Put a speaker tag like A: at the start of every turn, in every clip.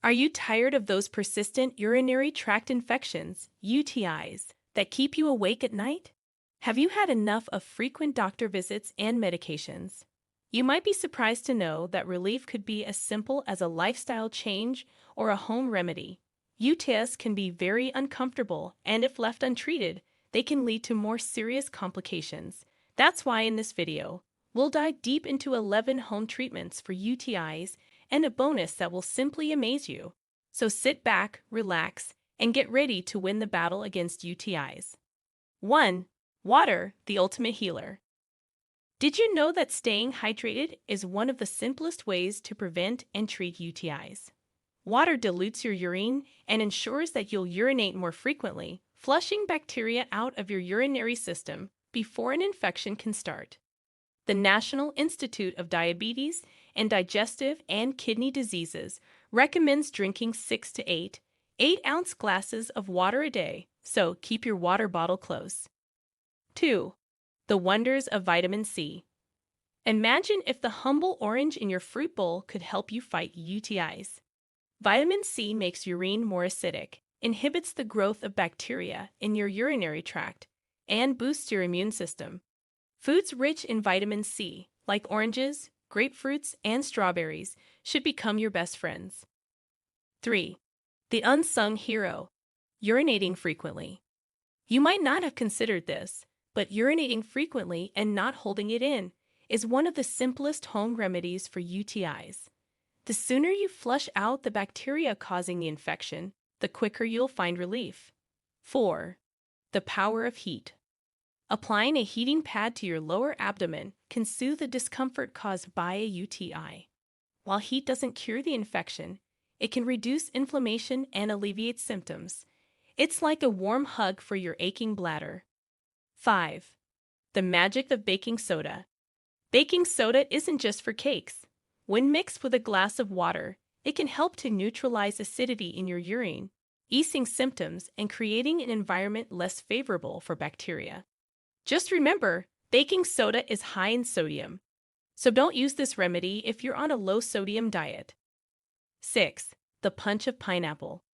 A: Are you tired of those persistent urinary tract infections, UTIs, that keep you awake at night? Have you had enough of frequent doctor visits and medications? You might be surprised to know that relief could be as simple as a lifestyle change or a home remedy. UTIs can be very uncomfortable, and if left untreated, they can lead to more serious complications. That's why in this video, we'll dive deep into 11 home treatments for UTIs and a bonus that will simply amaze you. So sit back, relax, and get ready to win the battle against UTIs. 1. Water, the ultimate healer. Did you know that staying hydrated is one of the simplest ways to prevent and treat UTIs? Water dilutes your urine and ensures that you'll urinate more frequently, flushing bacteria out of your urinary system before an infection can start. The National Institute of Diabetes and Digestive and Kidney Diseases recommends drinking 6 to 8 8-ounce glasses of water a day, so keep your water bottle close. 2. The wonders of vitamin C. Imagine if the humble orange in your fruit bowl could help you fight UTIs. Vitamin C makes urine more acidic, inhibits the growth of bacteria in your urinary tract, and boosts your immune system. Foods rich in vitamin C, like oranges, grapefruits, and strawberries, should become your best friends. 3. The unsung hero. Urinating frequently. You might not have considered this, but urinating frequently and not holding it in is one of the simplest home remedies for UTIs. The sooner you flush out the bacteria causing the infection, the quicker you'll find relief. 4. The power of heat. Applying a heating pad to your lower abdomen can soothe the discomfort caused by a UTI. While heat doesn't cure the infection, it can reduce inflammation and alleviate symptoms. It's like a warm hug for your aching bladder. 5. The magic of baking soda. Baking soda isn't just for cakes. When mixed with a glass of water, it can help to neutralize acidity in your urine, easing symptoms and creating an environment less favorable for bacteria. Just remember, baking soda is high in sodium, so don't use this remedy if you're on a low-sodium diet. 6. The punch of pineapple.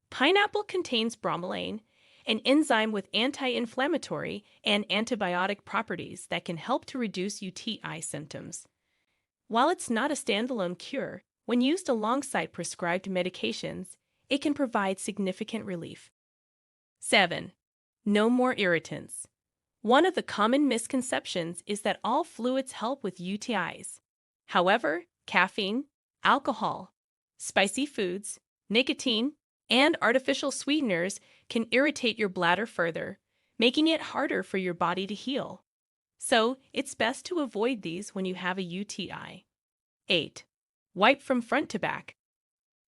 A: Pineapple contains bromelain, an enzyme with anti-inflammatory and antibiotic properties that can help to reduce UTI symptoms. While it's not a standalone cure, when used alongside prescribed medications, it can provide significant relief. 7. No more irritants. One of the common misconceptions is that all fluids help with UTIs. However, caffeine, alcohol, spicy foods, nicotine, and artificial sweeteners can irritate your bladder further, making it harder for your body to heal. So, it's best to avoid these when you have a UTI. 8. Wipe from front to back.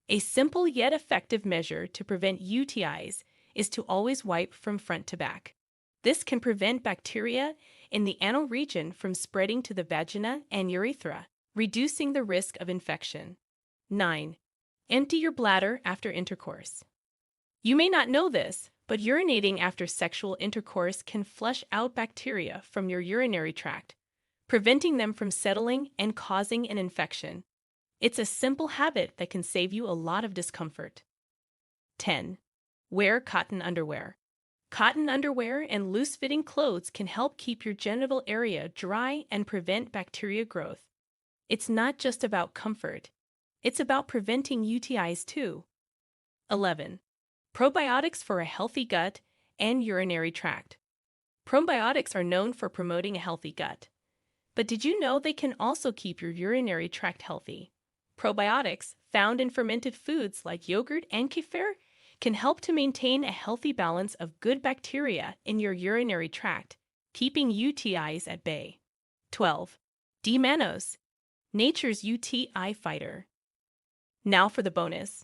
A: A simple yet effective measure to prevent UTIs is to always wipe from front to back. This can prevent bacteria in the anal region from spreading to the vagina and urethra, reducing the risk of infection. 9. Empty your bladder after intercourse. You may not know this, but urinating after sexual intercourse can flush out bacteria from your urinary tract, preventing them from settling and causing an infection. It's a simple habit that can save you a lot of discomfort. 10. Wear cotton underwear. Cotton underwear and loose-fitting clothes can help keep your genital area dry and prevent bacteria growth. It's not just about comfort. It's about preventing UTIs too. 11. Probiotics for a healthy gut and urinary tract. Probiotics are known for promoting a healthy gut. But did you know they can also keep your urinary tract healthy? Probiotics, found in fermented foods like yogurt and kefir, can help to maintain a healthy balance of good bacteria in your urinary tract, keeping UTIs at bay. 12. D-Mannose, nature's UTI fighter. Now for the bonus.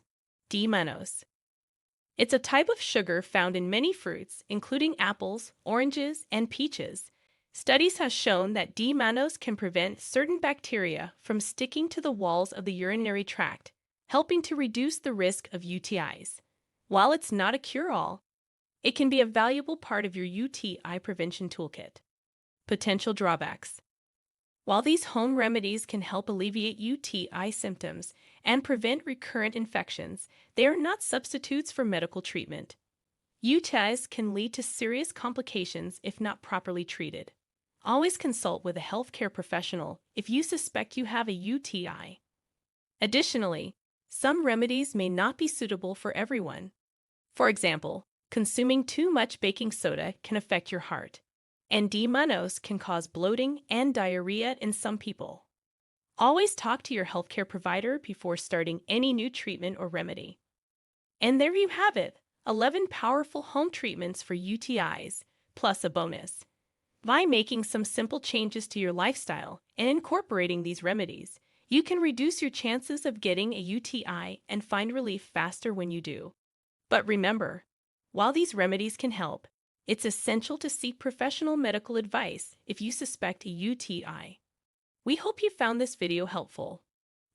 A: D-Mannose. It's a type of sugar found in many fruits, including apples, oranges, and peaches. Studies have shown that D-Mannose can prevent certain bacteria from sticking to the walls of the urinary tract, helping to reduce the risk of UTIs. While it's not a cure-all, it can be a valuable part of your UTI prevention toolkit. Potential drawbacks. While these home remedies can help alleviate UTI symptoms and prevent recurrent infections, they are not substitutes for medical treatment. UTIs can lead to serious complications if not properly treated. Always consult with a healthcare professional if you suspect you have a UTI. Additionally, some remedies may not be suitable for everyone. For example, consuming too much baking soda can affect your heart, and D-Mannose can cause bloating and diarrhea in some people. Always talk to your healthcare provider before starting any new treatment or remedy. And there you have it, 11 powerful home treatments for UTIs, plus a bonus. By making some simple changes to your lifestyle and incorporating these remedies, you can reduce your chances of getting a UTI and find relief faster when you do. But remember, while these remedies can help, it's essential to seek professional medical advice if you suspect a UTI. We hope you found this video helpful.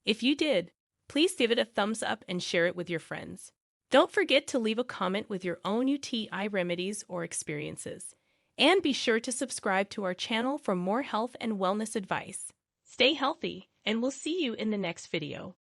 A: If you did, please give it a thumbs up and share it with your friends. Don't forget to leave a comment with your own UTI remedies or experiences. And be sure to subscribe to our channel for more health and wellness advice. Stay healthy, and we'll see you in the next video.